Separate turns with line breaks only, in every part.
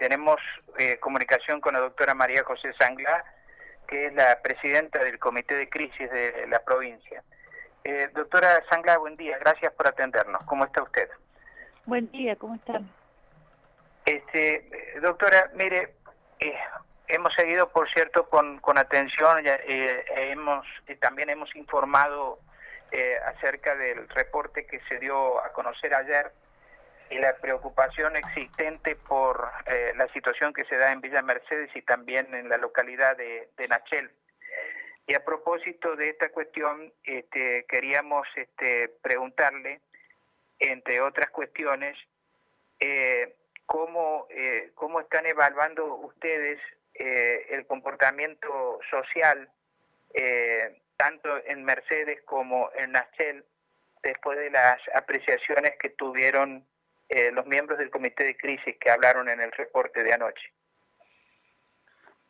tenemos comunicación con la doctora María José Sangla, que es la presidenta del Comité de Crisis de la provincia. Doctora Sangla, buen día, gracias por atendernos. ¿Cómo está usted?
Buen día, ¿cómo están?
Doctora, mire, hemos seguido, por cierto, con atención, también hemos informado acerca del reporte que se dio a conocer ayer y la preocupación existente por la situación que se da en Villa Mercedes y también en la localidad de Nachel. Y a propósito de esta cuestión, queríamos preguntarle, entre otras cuestiones, ¿cómo están evaluando ustedes el comportamiento social, tanto en Mercedes como en Nachel, después de las apreciaciones que tuvieron los miembros del Comité de Crisis que hablaron en el reporte de anoche?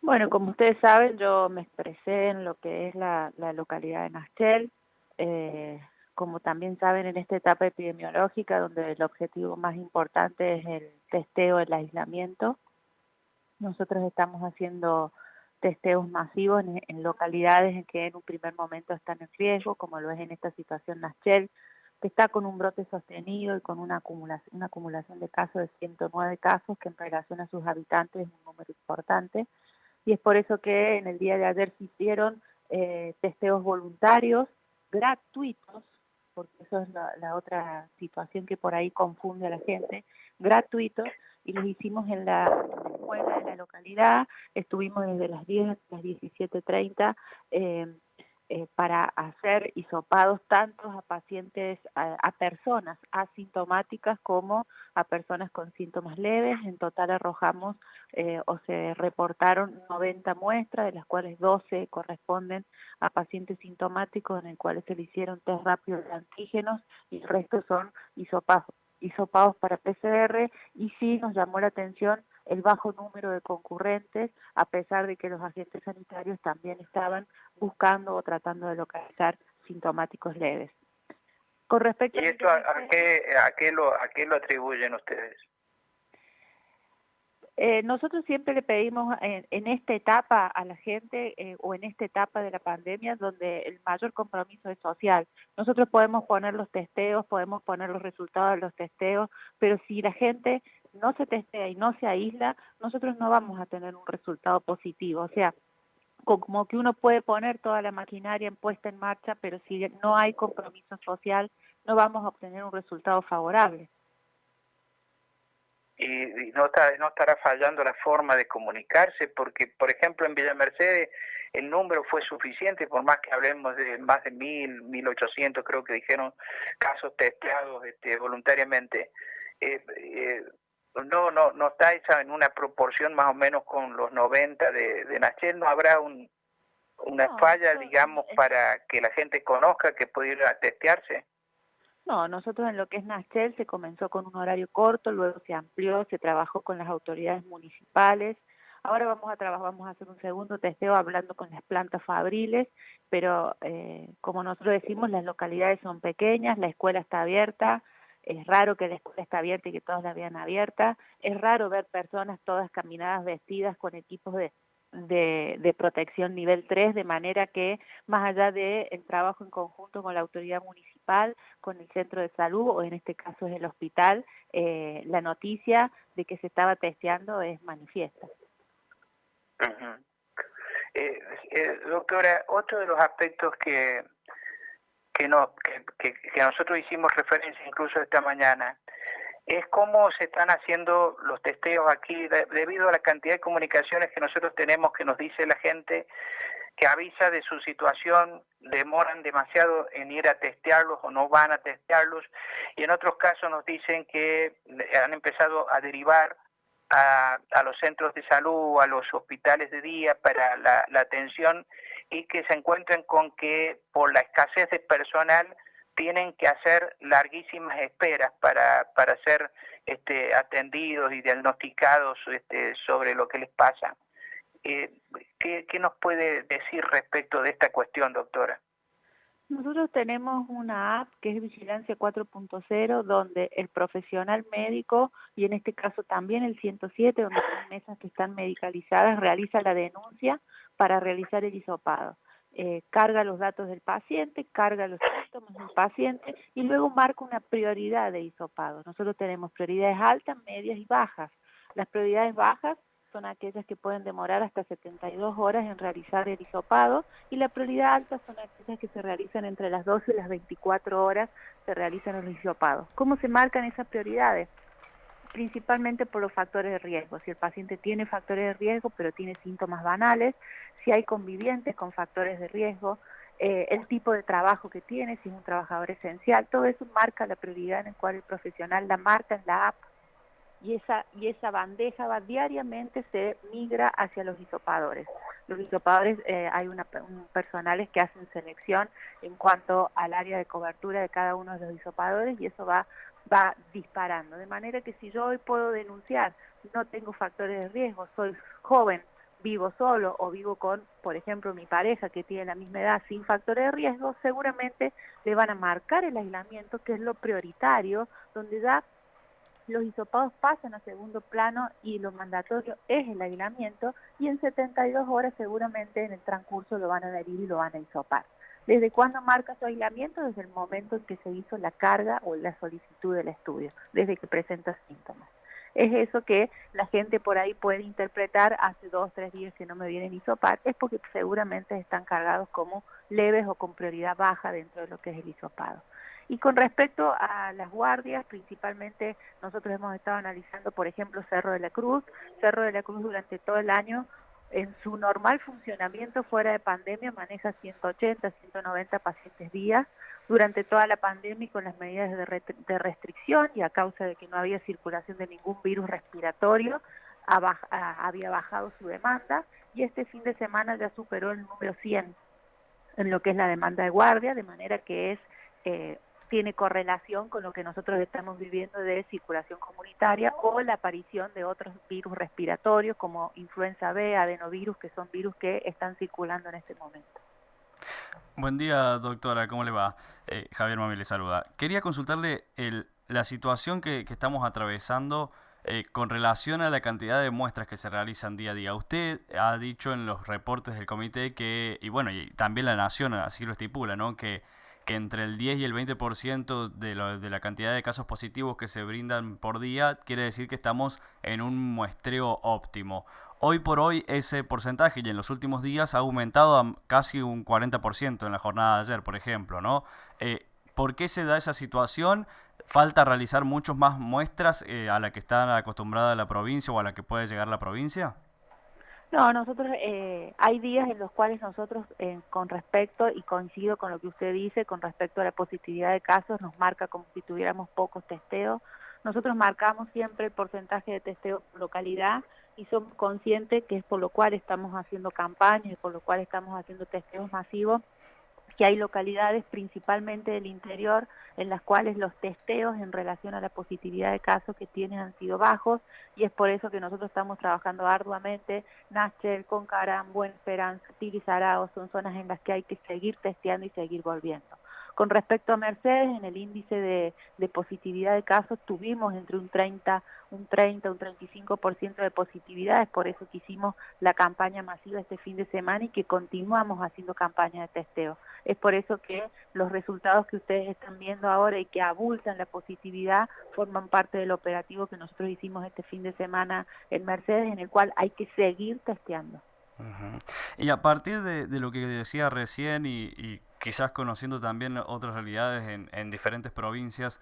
Bueno, como ustedes saben, yo me expresé en lo que es la localidad de Nachel. Como también saben, en esta etapa epidemiológica, donde el objetivo más importante es el testeo, el aislamiento, nosotros estamos haciendo testeos masivos en localidades en que en un primer momento están en riesgo, como lo es en esta situación Nachel, que está con un brote sostenido y con una acumulación de casos de 109 casos, que en relación a sus habitantes es un número importante. Y es por eso que en el día de ayer se hicieron testeos voluntarios, gratuitos, porque eso es la otra situación que por ahí confunde a la gente, gratuitos, y los hicimos en la escuela de la localidad. Estuvimos desde las 10 hasta las 17:30 para hacer hisopados tanto a pacientes, a personas asintomáticas como a personas con síntomas leves. En total arrojamos o se reportaron 90 muestras, de las cuales 12 corresponden a pacientes sintomáticos, en el cuales se le hicieron test rápidos de antígenos, y el resto son hisopados para PCR. Y sí nos llamó la atención el bajo número de concurrentes, a pesar de que los agentes sanitarios también estaban buscando o tratando de localizar sintomáticos leves. Con respecto
¿Y esto a qué lo atribuyen ustedes?
Nosotros siempre le pedimos en esta etapa a la gente, o en esta etapa de la pandemia, donde el mayor compromiso es social. Nosotros podemos poner los testeos, podemos poner los resultados de los testeos, pero si la gente no se testea y no se aísla, nosotros no vamos a tener un resultado positivo. O sea, como que uno puede poner toda la maquinaria puesta en marcha, pero si no hay compromiso social, no vamos a obtener un resultado favorable.
Y no estará fallando la forma de comunicarse, porque, por ejemplo, en Villa Mercedes el número fue suficiente, por más que hablemos de más de 1.800, creo que dijeron, casos testeados voluntariamente. No está esa en una proporción más o menos con los 90 de Nachel. ¿No habrá una falla, digamos, para que la gente conozca que puede ir a testearse?
No, nosotros en lo que es Nachel se comenzó con un horario corto, luego se amplió, se trabajó con las autoridades municipales. Ahora vamos a hacer un segundo testeo hablando con las plantas fabriles, pero como nosotros decimos, las localidades son pequeñas, la escuela está abierta. Es raro que la escuela esté abierta y que todas la vean abierta. Es raro ver personas todas caminadas vestidas con equipos de protección nivel 3, de manera que más allá del trabajo en conjunto con la autoridad municipal, con el centro de salud, o en este caso es el hospital, la noticia de que se estaba testeando es manifiesta.
Uh-huh. Doctora, otro de los aspectos que nosotros hicimos referencia incluso esta mañana es cómo se están haciendo los testeos aquí, debido a la cantidad de comunicaciones que nosotros tenemos, que nos dice la gente que avisa de su situación, demoran demasiado en ir a testearlos o no van a testearlos, y en otros casos nos dicen que han empezado a derivar a los centros de salud, a los hospitales de día para la atención, y que se encuentran con que por la escasez de personal tienen que hacer larguísimas esperas para ser atendidos y diagnosticados sobre lo que les pasa. ¿Qué nos puede decir respecto de esta cuestión, doctora?
Nosotros tenemos una app que es Vigilancia 4.0, donde el profesional médico, y en este caso también el 107, donde son mesas que están medicalizadas, realiza la denuncia para realizar el hisopado. Carga los datos del paciente, carga los síntomas del paciente y luego marca una prioridad de hisopado. Nosotros tenemos prioridades altas, medias y bajas. Las prioridades bajas son aquellas que pueden demorar hasta 72 horas en realizar el hisopado, y la prioridad alta son aquellas que se realizan entre las 12 y las 24 horas, se realizan los hisopados. ¿Cómo se marcan esas prioridades? Principalmente por los factores de riesgo. Si el paciente tiene factores de riesgo pero tiene síntomas banales, si hay convivientes con factores de riesgo, el tipo de trabajo que tiene, si es un trabajador esencial, todo eso marca la prioridad en la cual el profesional la marca en la app, y esa bandeja va diariamente, se migra hacia los hisopadores. Los hisopadores, hay personales que hacen selección en cuanto al área de cobertura de cada uno de los hisopadores, y eso va disparando. De manera que si yo hoy puedo denunciar, no tengo factores de riesgo, soy joven, vivo solo o vivo con, por ejemplo, mi pareja que tiene la misma edad sin factores de riesgo, seguramente le van a marcar el aislamiento, que es lo prioritario, donde ya los hisopados pasan a segundo plano y lo mandatorio es el aislamiento, y en 72 horas seguramente en el transcurso lo van a adherir y lo van a hisopar. ¿Desde cuándo marca su aislamiento? Desde el momento en que se hizo la carga o la solicitud del estudio, desde que presenta síntomas. Es eso que la gente por ahí puede interpretar: hace 2 o 3 días que no me vienen a hisopar, es porque seguramente están cargados como leves o con prioridad baja dentro de lo que es el hisopado. Y con respecto a las guardias, principalmente nosotros hemos estado analizando, por ejemplo, Cerro de la Cruz. Cerro de la Cruz durante todo el año, en su normal funcionamiento fuera de pandemia, maneja 180, 190 pacientes día. Durante toda la pandemia y con las medidas de restricción y a causa de que no había circulación de ningún virus respiratorio, había bajado su demanda, y este fin de semana ya superó el número 100 en lo que es la demanda de guardia, de manera que eh, tiene correlación con lo que nosotros estamos viviendo de circulación comunitaria o la aparición de otros virus respiratorios como influenza B, adenovirus, que son virus que están circulando en este momento.
Buen día, doctora, ¿cómo le va? Javier Mami le saluda. Quería consultarle la situación que estamos atravesando con relación a la cantidad de muestras que se realizan día a día. Usted ha dicho en los reportes del comité que, y bueno, y también la Nación así lo estipula, ¿no? Que entre el 10 y el 20% de la cantidad de casos positivos que se brindan por día quiere decir que estamos en un muestreo óptimo. Hoy por hoy ese porcentaje, y en los últimos días, ha aumentado a casi un 40% en la jornada de ayer, por ejemplo, ¿no? ¿Por qué se da esa situación? ¿Falta realizar muchas más muestras a la que está acostumbrada la provincia o a la que puede llegar la provincia?
No, nosotros, hay días en los cuales nosotros, con respecto, y coincido con lo que usted dice, con respecto a la positividad de casos, nos marca como si tuviéramos pocos testeos. Nosotros marcamos siempre el porcentaje de testeo por localidad y somos conscientes que es por lo cual estamos haciendo campañas y por lo cual estamos haciendo testeos masivos, que hay localidades, principalmente del interior, en las cuales los testeos en relación a la positividad de casos que tienen han sido bajos, y es por eso que nosotros estamos trabajando arduamente. Nachel, Concarán, Buena Esperanza, Tibisarao son zonas en las que hay que seguir testeando y seguir volviendo. Con respecto a Mercedes, en el índice de positividad de casos tuvimos entre un 35% de positividad, es por eso que hicimos la campaña masiva este fin de semana y que continuamos haciendo campaña de testeo. Es por eso que los resultados que ustedes están viendo ahora y que abultan la positividad forman parte del operativo que nosotros hicimos este fin de semana en Mercedes, en el cual hay que seguir testeando.
Ujú. Y a partir de lo que decía recién y quizás conociendo también otras realidades en diferentes provincias,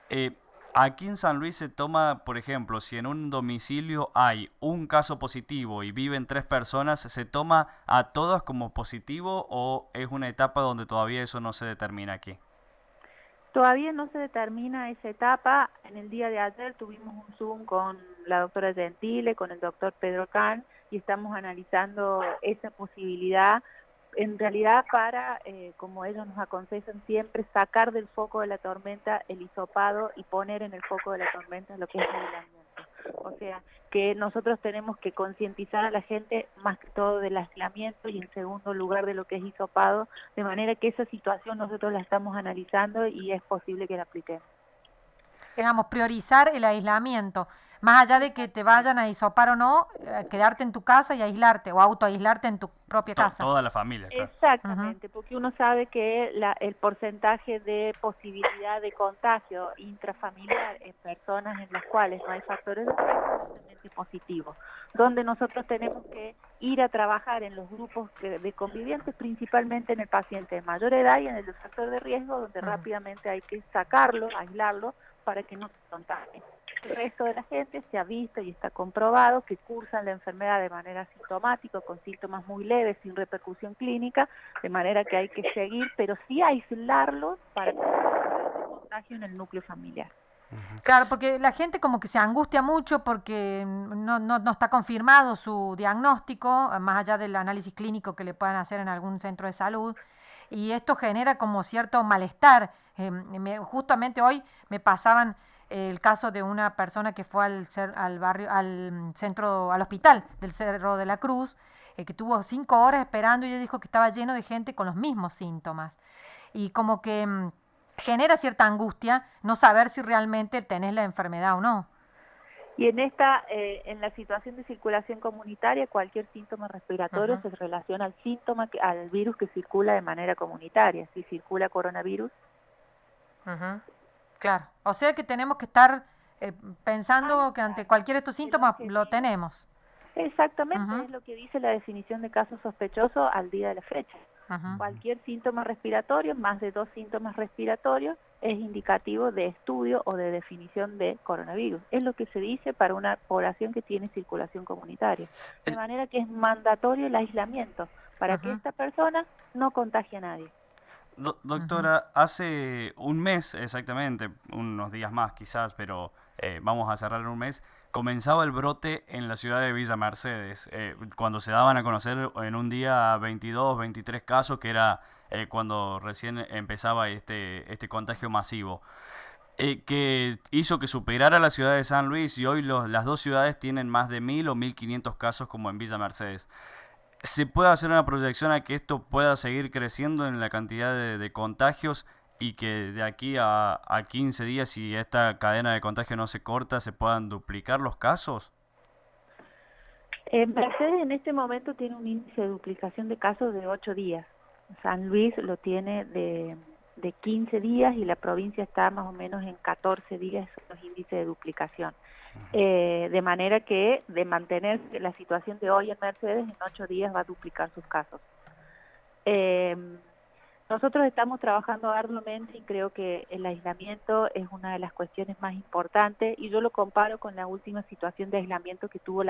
eh, aquí en San Luis se toma, por ejemplo, si en un domicilio hay un caso positivo y viven 3 personas, ¿se toma a todas como positivo o es una etapa donde todavía eso no se determina aquí?
Todavía no se determina esa etapa. En el día de ayer tuvimos un Zoom con la doctora Gentile, con el doctor Pedro Can, y estamos analizando esa posibilidad, en realidad para, como ellos nos aconsejan siempre, sacar del foco de la tormenta el hisopado y poner en el foco de la tormenta lo que es el aislamiento. O sea, que nosotros tenemos que concientizar a la gente más que todo del aislamiento y en segundo lugar de lo que es hisopado, de manera que esa situación nosotros la estamos analizando y es posible que la apliquemos.
Digamos, priorizar el aislamiento, más allá de que te vayan a hisopar o no, quedarte en tu casa y aislarte o autoaislarte en tu propia casa.
Toda la familia, claro.
Exactamente, porque uno sabe que el porcentaje de posibilidad de contagio intrafamiliar en personas en las cuales no hay factores de riesgo es altamente positivo, donde nosotros tenemos que ir a trabajar en los grupos de convivientes, principalmente en el paciente de mayor edad y en el de factor de riesgo, donde rápidamente hay que sacarlo, aislarlo, para que no se contagien. El resto de la gente se ha visto y está comprobado que cursan la enfermedad de manera asintomática, con síntomas muy leves, sin repercusión clínica, de manera que hay que seguir, pero sí aislarlos para que no se contagio en el núcleo familiar.
Claro, porque la gente como que se angustia mucho porque no está confirmado su diagnóstico, más allá del análisis clínico que le puedan hacer en algún centro de salud, y esto genera como cierto malestar. Justamente hoy me pasaban el caso de una persona que fue al hospital del Cerro de la Cruz, que tuvo 5 horas esperando y ella dijo que estaba lleno de gente con los mismos síntomas. Y como que genera cierta angustia no saber si realmente tenés la enfermedad o no.
Y en la situación de circulación comunitaria, cualquier síntoma respiratorio se relaciona al síntoma, al virus que circula de manera comunitaria. Si circula coronavirus.
Claro, o sea que tenemos que estar pensando que ante cualquiera de estos síntomas lo tenemos.
Exactamente, es lo que dice la definición de caso sospechoso al día de la fecha. Cualquier síntoma respiratorio, más de 2 síntomas respiratorios, es indicativo de estudio o de definición de coronavirus. Es lo que se dice para una población que tiene circulación comunitaria. De manera que es mandatorio el aislamiento para que esta persona no contagie a nadie.
Doctora, hace un mes exactamente, unos días más quizás, pero vamos a cerrar en un mes, comenzaba el brote en la ciudad de Villa Mercedes, cuando se daban a conocer en un día 22, 23 casos, que era cuando recién empezaba este contagio masivo, que hizo que superara la ciudad de San Luis y hoy las dos ciudades tienen más de 1000 o 1500 casos como en Villa Mercedes. ¿Se puede hacer una proyección a que esto pueda seguir creciendo en la cantidad de contagios y que de aquí a 15 días, si esta cadena de contagio no se corta, se puedan duplicar los casos?
Mercedes en este momento tiene un índice de duplicación de casos de 8 días. San Luis lo tiene de 15 días y la provincia está más o menos en 14 días los índices de duplicación. De manera que de mantener la situación de hoy en Mercedes, en 8 días va a duplicar sus casos. Nosotros estamos trabajando arduamente y creo que el aislamiento es una de las cuestiones más importantes y yo lo comparo con la última situación de aislamiento que tuvo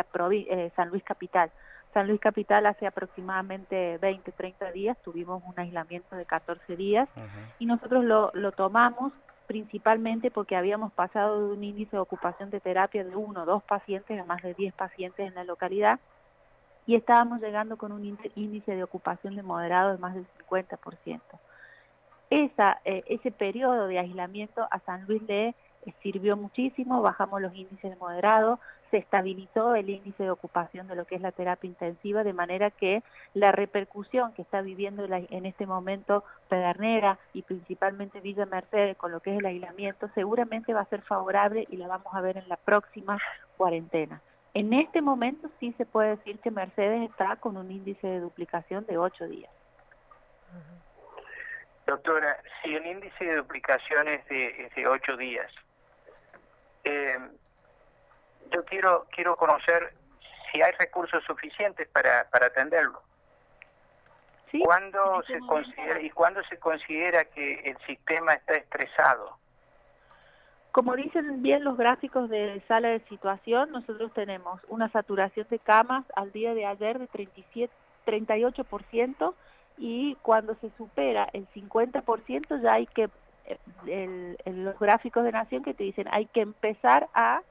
San Luis Capital. San Luis Capital hace aproximadamente 20, 30 días tuvimos un aislamiento de 14 días y nosotros lo tomamos principalmente porque habíamos pasado de un índice de ocupación de terapia de 1 o 2 pacientes a más de 10 pacientes en la localidad y estábamos llegando con un índice de ocupación de moderado de más del 50%. Ese periodo de aislamiento a San Luis le sirvió muchísimo, bajamos los índices de moderado, se estabilizó el índice de ocupación de lo que es la terapia intensiva, de manera que la repercusión que está viviendo en este momento Pedernera y principalmente Villa Mercedes con lo que es el aislamiento seguramente va a ser favorable y la vamos a ver en la próxima cuarentena. En este momento sí se puede decir que Mercedes está con un índice de duplicación de 8 días.
Doctora, si el índice de duplicación es de 8 días, yo quiero conocer si hay recursos suficientes para atenderlo.
Sí,
¿Cuándo se considera que el sistema está estresado?
Como dicen bien los gráficos de sala de situación, nosotros tenemos una saturación de camas al día de ayer de 38% y cuando se supera el 50% ya hay que, en los gráficos de Nación que te dicen hay que empezar a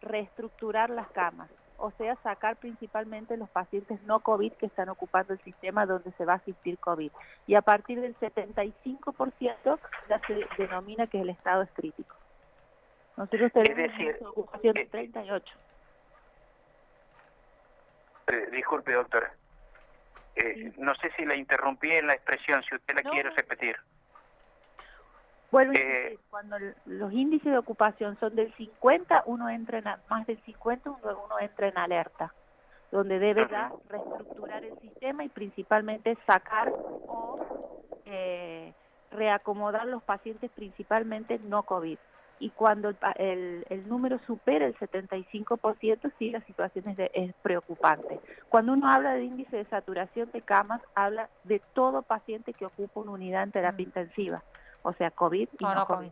reestructurar las camas, o sea, sacar principalmente los pacientes no COVID que están ocupando el sistema donde se va a asistir COVID. Y a partir del 75% ya se denomina que el estado es crítico. Nosotros tenemos una ocupación de 38.
Disculpe, doctora. No sé si la interrumpí en la expresión, si usted la
No,
quiere
no.
repetir.
Vuelvo a insistir, cuando los índices de ocupación son del 50, uno entra en más del 50, uno entra en alerta, donde debe ya reestructurar el sistema y principalmente sacar o reacomodar los pacientes principalmente no COVID. Y cuando el número supera el 75%, sí, la situación es preocupante. Cuando uno habla de índice de saturación de camas, habla de todo paciente que ocupa una unidad en terapia intensiva, o sea, COVID y no COVID.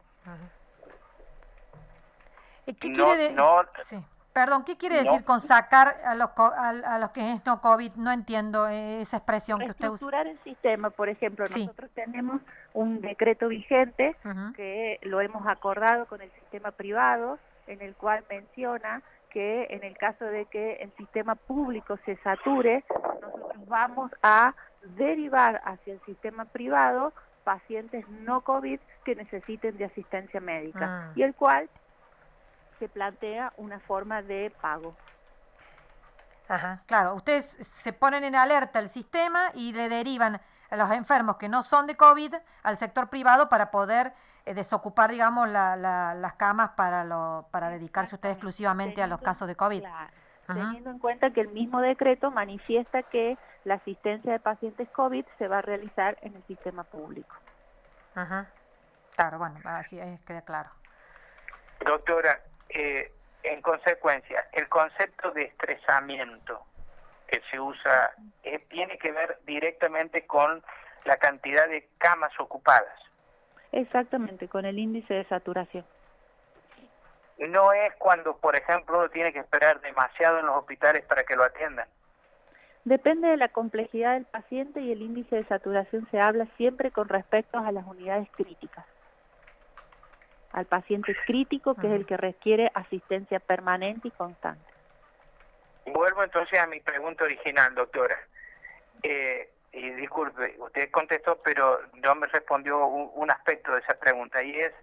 ¿Qué quiere sí. Perdón, ¿qué quiere decir con sacar a los que es no COVID? No entiendo esa expresión que usted usa.
Reestructurar el sistema, por ejemplo, nosotros tenemos un decreto vigente que lo hemos acordado con el sistema privado, en el cual menciona que en el caso de que el sistema público se sature, nosotros vamos a derivar hacia el sistema privado pacientes no COVID que necesiten de asistencia médica, y el cual se plantea una forma de pago.
Ajá, claro, ustedes se ponen en alerta el sistema y le derivan a los enfermos que no son de COVID al sector privado para poder desocupar, digamos, las camas para dedicarse ustedes exclusivamente a los casos de COVID.
Claro, teniendo en cuenta que el mismo decreto manifiesta que la asistencia de pacientes COVID se va a realizar en el sistema público.
Claro, bueno, así queda claro.
Doctora, en consecuencia, el concepto de estresamiento que se usa tiene que ver directamente con la cantidad de camas ocupadas.
Exactamente, con el índice de saturación.
No es cuando, por ejemplo, uno tiene que esperar demasiado en los hospitales para que lo atiendan.
Depende de la complejidad del paciente y el índice de saturación se habla siempre con respecto a las unidades críticas. Al paciente crítico, que es el que requiere asistencia permanente y constante.
Vuelvo entonces a mi pregunta original, doctora. Y disculpe, usted contestó, pero no me respondió un aspecto de esa pregunta, y es,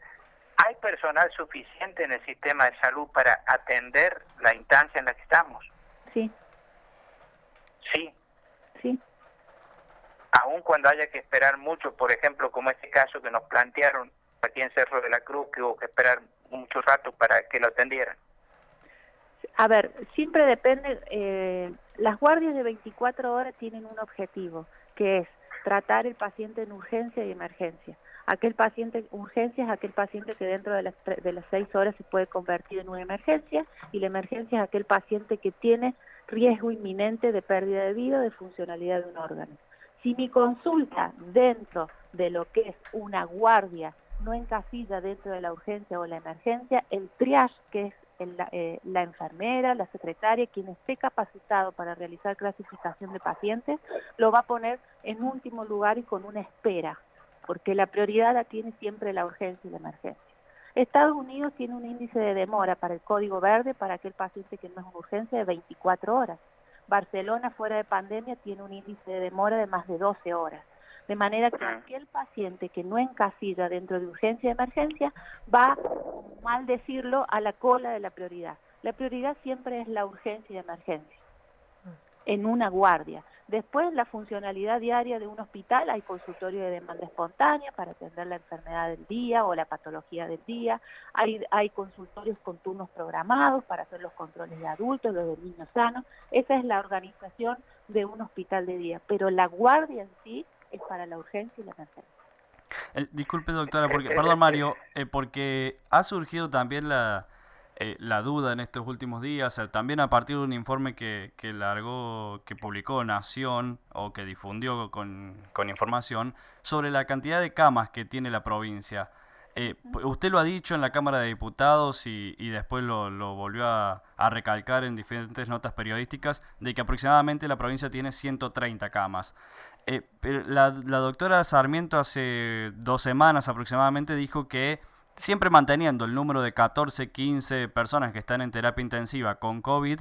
¿hay personal suficiente en el sistema de salud para atender la instancia en la que estamos?
Sí.
Sí.
Sí.
Aun cuando haya que esperar mucho, por ejemplo, como este caso que nos plantearon aquí en Cerro de la Cruz, que hubo que esperar mucho rato para que lo atendieran.
A ver, siempre depende, las guardias de 24 horas tienen un objetivo, que es tratar el paciente en urgencia y emergencia. Aquel paciente en urgencia es aquel paciente que dentro de las 6 horas se puede convertir en una emergencia, y la emergencia es aquel paciente que tiene riesgo inminente de pérdida de vida o de funcionalidad de un órgano. Si mi consulta dentro de lo que es una guardia no encasilla dentro de la urgencia o la emergencia, el triage, que es la enfermera, la secretaria, quien esté capacitado para realizar clasificación de pacientes, lo va a poner en último lugar y con una espera, porque la prioridad la tiene siempre la urgencia y la emergencia. Estados Unidos tiene un índice de demora para el código verde para aquel paciente que no es una urgencia de 24 horas. Barcelona, fuera de pandemia, tiene un índice de demora de más de 12 horas. De manera que aquel paciente que no encasilla dentro de urgencia y emergencia va, mal decirlo, a la cola de la prioridad. La prioridad siempre es la urgencia y emergencia, en una guardia. Después, la funcionalidad diaria de un hospital, hay consultorio de demanda espontánea para atender la enfermedad del día o la patología del día, hay consultorios con turnos programados para hacer los controles de adultos, los de niños sanos. Esa es la organización de un hospital de día, pero la guardia en sí es para la urgencia y la emergencia.
Disculpe, doctora, perdón, Mario, porque ha surgido también la duda en estos últimos días, también a partir de un informe que publicó Nación o que difundió con información sobre la cantidad de camas que tiene la provincia. Usted lo ha dicho en la Cámara de Diputados y después lo volvió a recalcar en diferentes notas periodísticas de que aproximadamente la provincia tiene 130 camas. Pero la doctora Sarmiento hace 2 semanas aproximadamente dijo que siempre manteniendo el número de 14, 15 personas que están en terapia intensiva con COVID,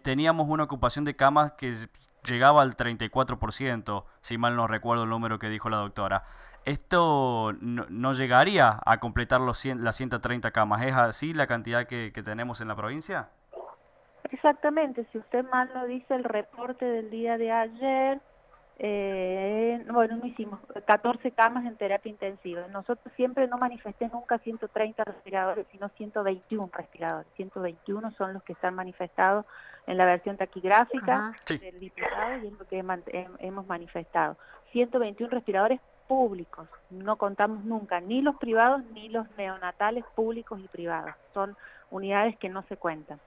teníamos una ocupación de camas que llegaba al 34%, si mal no recuerdo el número que dijo la doctora. ¿Esto no llegaría a completar las 130 camas? ¿Es así la cantidad que tenemos en la provincia?
Exactamente, si usted mal lo dice, el reporte del día de ayer, bueno, no hicimos 14 camas en terapia intensiva. Nosotros siempre no manifesté nunca 130 respiradores, sino 121 respiradores. 121 son los que están manifestados en la versión taquigráfica del diputado y es lo que hemos manifestado. 121 respiradores públicos, no contamos nunca ni los privados ni los neonatales públicos y privados. Son unidades que no se cuentan.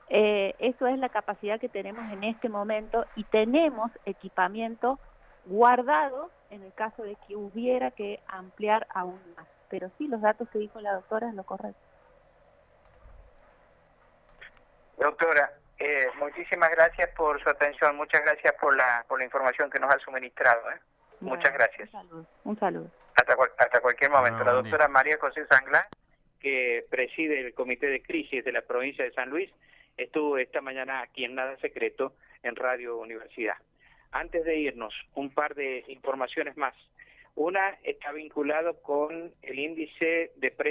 Eso es la capacidad que tenemos en este momento y tenemos equipamiento guardado en el caso de que hubiera que ampliar aún más. Pero sí, los datos que dijo la doctora es lo correcto.
Doctora, muchísimas gracias por su atención, muchas gracias por la información que nos ha suministrado. Muchas gracias.
Un saludo.
Hasta cualquier momento. La doctora
día.
María José Sanglá, que preside el Comité de Crisis de la provincia de San Luis, estuvo esta mañana aquí en Nada Secreto, en Radio Universidad. Antes de irnos, un par de informaciones más. Una está vinculado con el índice de precios